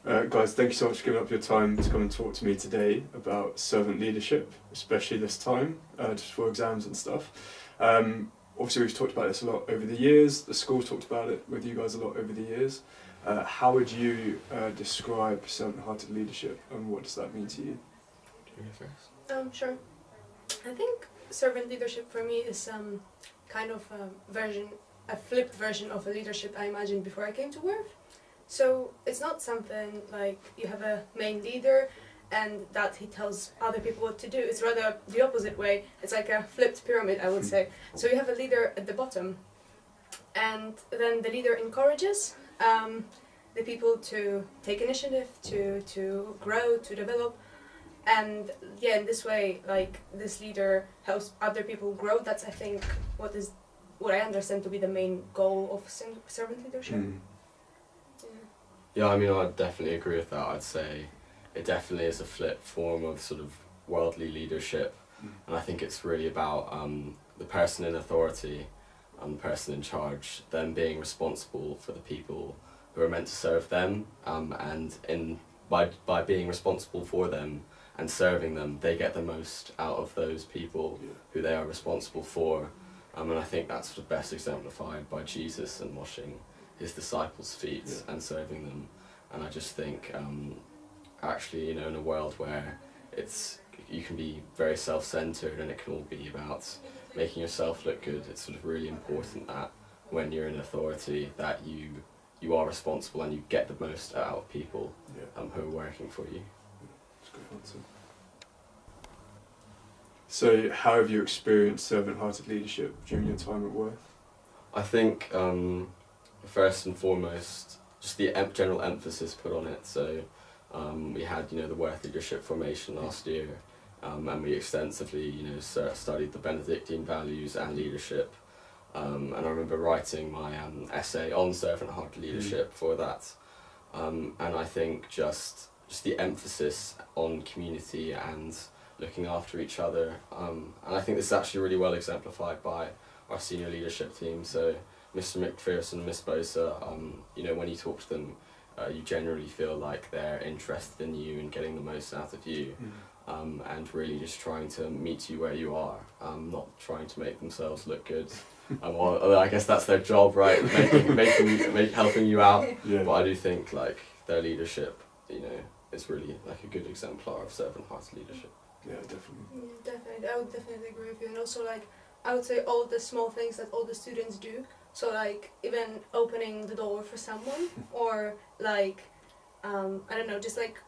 Guys, thank you so much for giving up your time to come and talk to me today about servant leadership, especially this time, just for exams and stuff. Obviously, we've talked about this a lot over the years. The school's talked about it with you guys a lot over the years. How would you describe servant-hearted leadership, and what does that mean to you? Do you go first? Sure. I think servant leadership for me is kind of a flipped version of a leadership I imagined before I came to Worth. So it's not something like you have a main leader and that he tells other people what to do. It's rather the opposite way. It's like a flipped pyramid, I would say. So you have a leader at the bottom, and then the leader encourages the people to take initiative, to grow, to develop. And yeah, in this way, like, this leader helps other people grow. That's, I think, what I understand to be the main goal of servant leadership. Mm. Yeah, I mean, I'd definitely agree with that. I'd say it definitely is a flip form of sort of worldly leadership, and I think it's really about the person in authority and the person in charge, them being responsible for the people who are meant to serve them, and by being responsible for them and serving them, they get the most out of those people who they are responsible for. And I think that's sort of best exemplified by Jesus and washing his disciples' feet and serving them. And I just think, actually, you know, in a world where you can be very self-centered and it can all be about making yourself look good, it's sort of really important that when you're in authority that you are responsible and you get the most out of people who are working for you. That's a good answer. So, how have you experienced servant-hearted leadership during your time at Worth? I think, first and foremost, just the general emphasis put on it. So, we had, you know, the Worth Leadership Formation last year, and we extensively, you know, studied the Benedictine values and leadership. And I remember writing my essay on servant-hearted leadership for that. And I think just the emphasis on community and looking after each other. And I think this is actually really well exemplified by our senior leadership team. So Mr. McPherson and Miss Bosa, you know, when you talk to them, you generally feel like they're interested in you and getting the most out of you, and really just trying to meet you where you are, not trying to make themselves look good. Well, I guess that's their job, right? Helping you out. Yeah. But I do think like their leadership, you know, is really like a good exemplar of servant-hearted leadership. Yeah, definitely. Yeah, definitely. I would definitely agree with you. And also, like, I would say all the small things that all the students do. So, like, even opening the door for someone, or like, I don't know, just like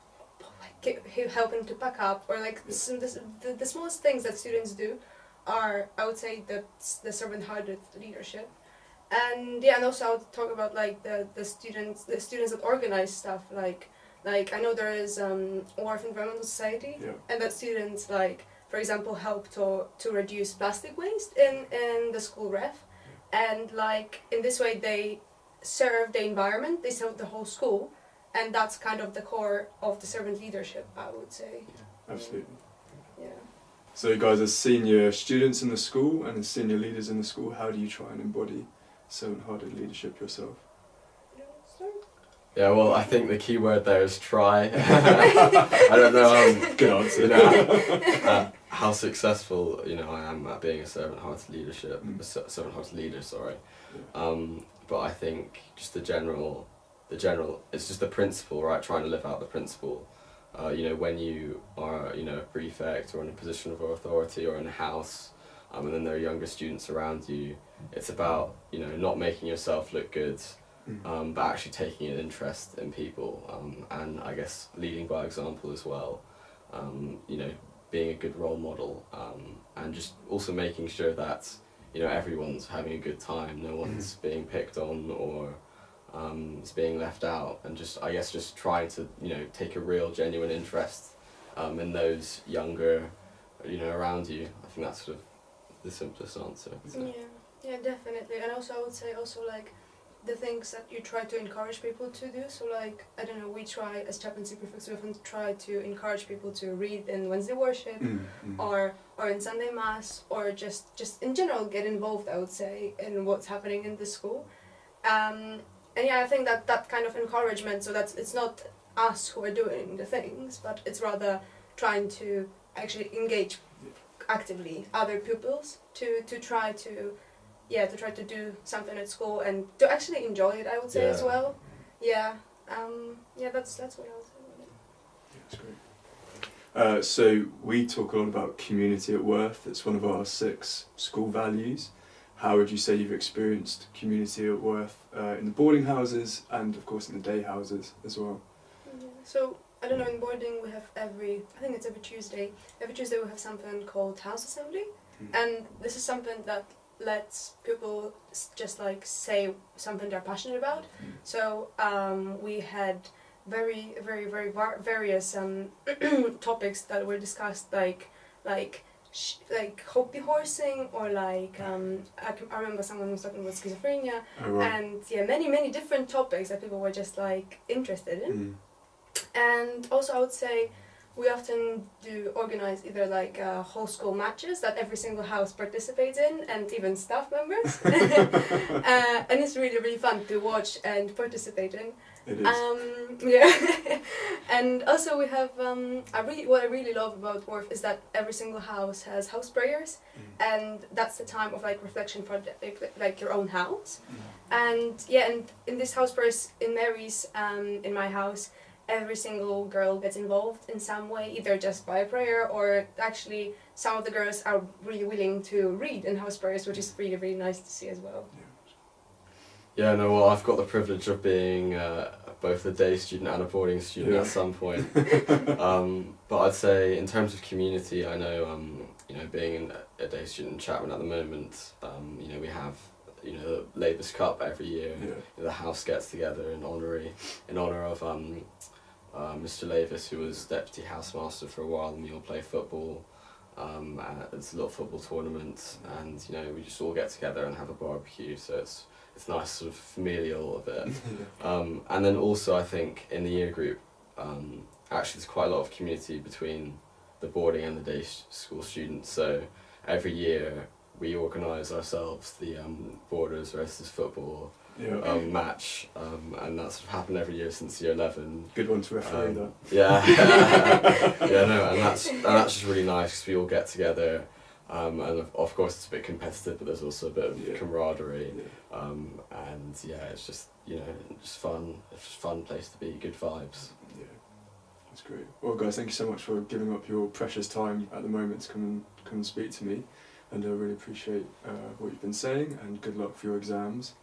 helping to pack up, or like the smallest things that students do are, I would say, the servant-hearted leadership. And yeah, and also I would talk about like the students that organize stuff, like I know there is Worth Environmental Society, and that students, like, for example, help to reduce plastic waste in the school ref, and like in this way they serve the environment, they serve the whole school, and that's kind of the core of the servant leadership, I would say. Yeah, absolutely. Yeah. So, guys, as senior students in the school and as senior leaders in the school, how do you try and embody servant-hearted leadership yourself? Yeah, well, I think the key word there is try. I don't know, good answer. You know, how successful, you know, I am at being a servant-hearted servant-hearted leader. Sorry, but I think just the general, it's just the principle, right? Trying to live out the principle. You know, when you are, you know, a prefect or in a position of authority or in a house, and then there are younger students around you, it's about, you know, not making yourself look good. But actually taking an interest in people, and I guess leading by example as well, you know, being a good role model, and just also making sure that, you know, everyone's having a good time, no one's being picked on or is being left out, and just, I guess, just trying to, you know, take a real genuine interest in those younger, you know, around you. I think that's sort of the simplest answer. So. Yeah, definitely. And also I would say also, like, the things that you try to encourage people to do. So, like, I don't know, we try as chaplaincy prefects, we often try to encourage people to read in Wednesday worship, or in Sunday mass, or just in general get involved, I would say, in what's happening in the school. yeah, I think that kind of encouragement, so that it's not us who are doing the things, but it's rather trying to actually engage actively other pupils to try to do something at school and to actually enjoy it, I would say, as well. Yeah. That's what I would say. Yeah, that's great. So we talk a lot about community at Worth. It's one of our 6 school values. How would you say you've experienced community at Worth in the boarding houses and of course in the day houses as well? Yeah. So I don't know, in boarding we have every Tuesday. Every Tuesday we have something called house assembly, and this is something that lets people just like say something they're passionate about. So we had very various topics that were discussed, like hobby horsing, or like I remember someone was talking about schizophrenia. Oh, wow. And yeah, many different topics that people were just like interested in. And also I would say we often do organize either like whole school matches that every single house participates in, and even staff members. And it's really fun to watch and participate in. It is. Yeah. And also we have what I really love about Worth is that every single house has house prayers, and that's the time of like reflection for like your own house. And yeah, and in this house prayers in Mary's, in my house, every single girl gets involved in some way, either just by a prayer, or actually some of the girls are really willing to read in house prayers, which is really nice to see as well. Yeah, no, well, I've got the privilege of being both a day student and a boarding student at some point. But I'd say in terms of community, I know, being a day student in Chapman at the moment, we have the Labour's Cup every year. Yeah. The house gets together in honour of Mr. Lavis, who was deputy housemaster for a while, and we all play football. It's a little football tournament, and we just all get together and have a barbecue. So it's nice, sort of familial a bit. And then also I think in the year group, actually there's quite a lot of community between the boarding and the day school students. So every year we organise ourselves the Borders versus football match, and that's happened every year since year 11. Good one to referee that. Yeah, and that's just really nice because we all get together, and of course it's a bit competitive, but there's also a bit of camaraderie, and it's just just fun. It's just a fun place to be. Good vibes. Yeah, that's great. Well, guys, thank you so much for giving up your precious time at the moment to come and speak to me, and I really appreciate what you've been saying, and good luck for your exams,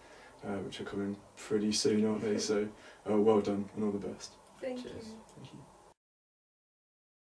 which are coming pretty soon, aren't they? So well done and all the best. Thank Cheers. you. Thank you.